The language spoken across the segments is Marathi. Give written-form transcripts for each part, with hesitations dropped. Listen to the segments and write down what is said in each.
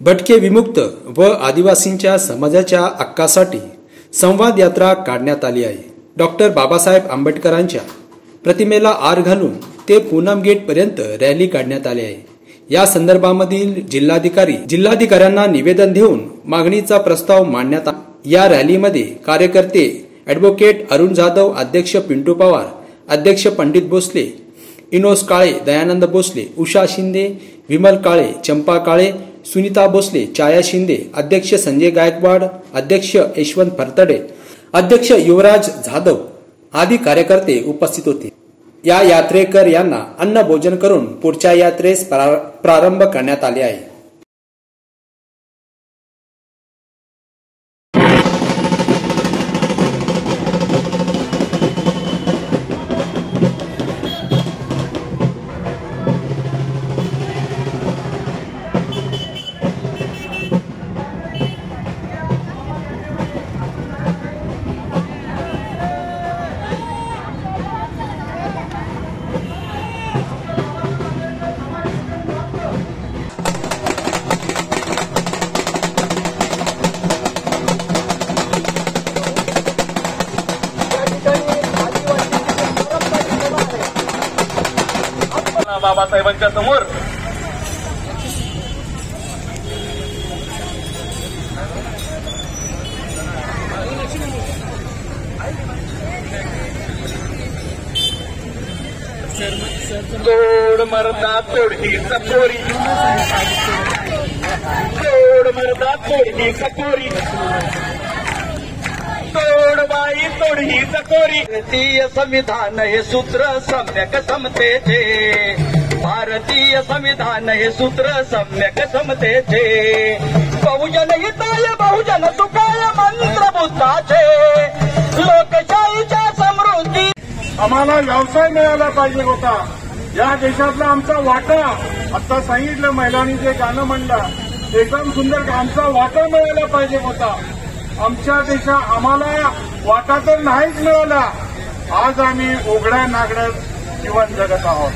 भटके विमुक्त व आदिवासींच्या समाजाच्या हक्कासाठी संवाद यात्रा काढण्यात आली आहे। डॉक्टर बाबासाहेब आंबेडकरांच्या प्रतिमेला आर घालून ते पूनम गेट पर्यंत रॅली काढण्यात आली आहे। या संदर्भामधील जिल्हाधिकाऱ्यांना निवेदन देऊन मागणीचा प्रस्ताव मांडण्यात आला। या रॅलीमध्ये कार्यकर्ते ॲडव्होकेट अरुण जाधव, अध्यक्ष पिंटू पवार, अध्यक्ष पंडित भोसले, इनोस काळे, दयानंद भोसले, उषा शिंदे, विमल काळे, चंपा काळे, सुनीता भोसले, छाया शिंदे, अध्यक्ष संजय गायकवाड, अध्यक्ष यशवंत फरतडे, अध्यक्ष युवराज जाधव आदी कार्यकर्ते उपस्थित होते। या यात्रेकर यांना अन्न भोजन करून पुढच्या यात्रेस प्रारंभ करण्यात आले आहे। बाबासाहेबांच्या समोर तोड मरदा तोड ही सपोरी, तोड मरदा तोड ही सपोरी, तोड बाई तोड ही सकोरी। भारतीय संविधान हे सूत्र सम्यक समतेचे, भारतीय संविधान हे सूत्र सम्यक समतेचे, बहुजन हिताय बहुजन सुखाय मंत्र बुद्धाचे, लोकशाहीच्या समृद्धी। आम्हाला व्यवसाय मिळाला पाहिजे होता, या देशातला आमचा वाटा, आता सांगितलं महिलांनी जे गाणं म्हणलं एकदम सुंदर, आमचा वाटा मिळाला पाहिजे होता। आमच्या देशात आम्हाला वाटा तर नाहीच मिळाला। आज आम्ही उघड्या नागड्यात जीवन जगत आहोत।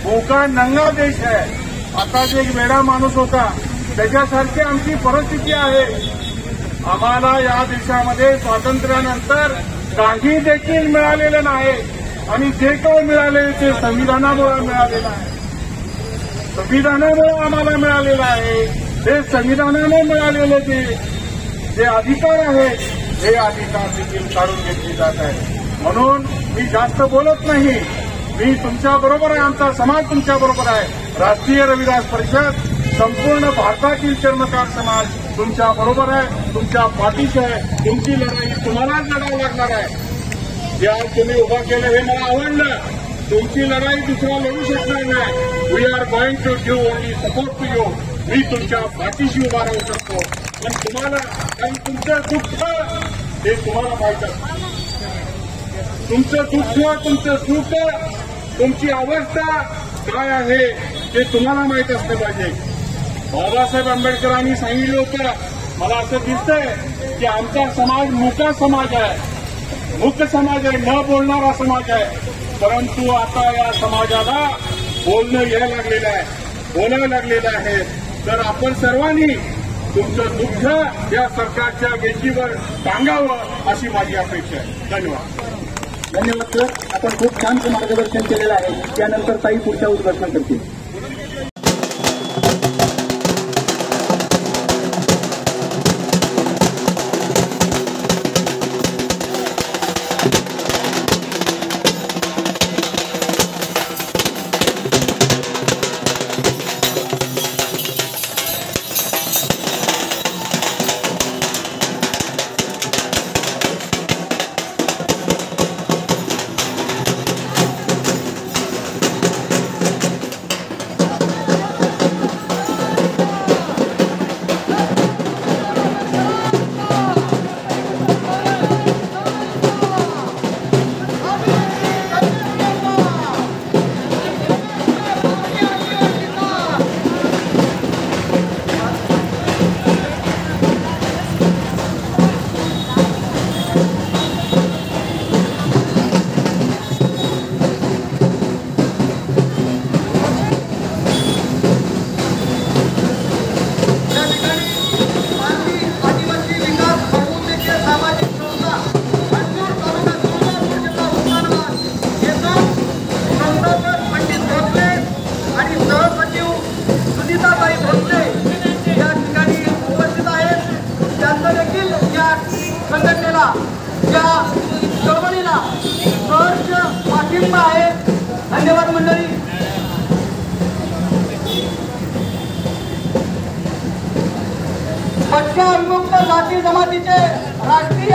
भूका नंगा देश आहे। आता जे एक वेडा माणूस होता त्याच्यासारखी आमची परिस्थिती आहे। आम्हाला या देशामध्ये स्वातंत्र्यानंतर काही देखील मिळालेलं नाही आणि जे काही मिळाले ते संविधानामुळे मिळालेलं आहे। संविधानामुळे आम्हाला मिळालेलं आहे। ते संविधानाने मिळालेले जे अधिकार आहेत हे अधिकार देखील काढून घेतले जात आहे। म्हणून मी जास्त बोलत नाही, मी तुमच्या बरोबर आहे, आमचा समाज तुमच्या बरोबर आहे। राष्ट्रीय रविदास परिषद, संपूर्ण भारतातील चर्मकार समाज तुमच्या बरोबर आहे, तुमच्या पाठीशी आहे। तुमची लढाई तुम्हालाच लढावं लागणार आहे। जे आज तुम्ही उभा केलं हे मला आवडलं। तुमची लढाई दुसरा लढू शकणार नाही। We are going to give only support to you. मी तुमच्या पाठीशी उभा राहू शकतो, पण तुम्हाला कारण तुमचं दुःख हे तुम्हाला पाहिजे। तुमचं दुःख, तुमचं सुख, तुमची अवस्था काय आहे ते तुम्हाला माहित असलं पाहिजे। बाबासाहेब आंबेडकरांनी सांगितलं होतं, मला असं दिसतंय की आमचा समाज मुका समाज आहे, मुक्त समाज आहे, न बोलणारा समाज आहे। परंतु आता या समाजाला बोलणं यायला लागलेलं आहे, बोलायला लागलेलं आहे। तर आपण सर्वांनी तुमचं दुःख या सरकारच्या वेशीवर टांगावं अशी माझी अपेक्षा आहे। धन्यवाद। धन्यवाद सर, आपण खूप छान मार्गदर्शन केलेलं आहे। त्यानंतर ताई पुढच्या उद्घाटन करतील। आंदोलनाला, या चळवळीला सहर्ष पाठिंबा आहे. धन्यवाद मंडळी. भटक्या विमुक्त जाती जमातीचे राष्ट्रीय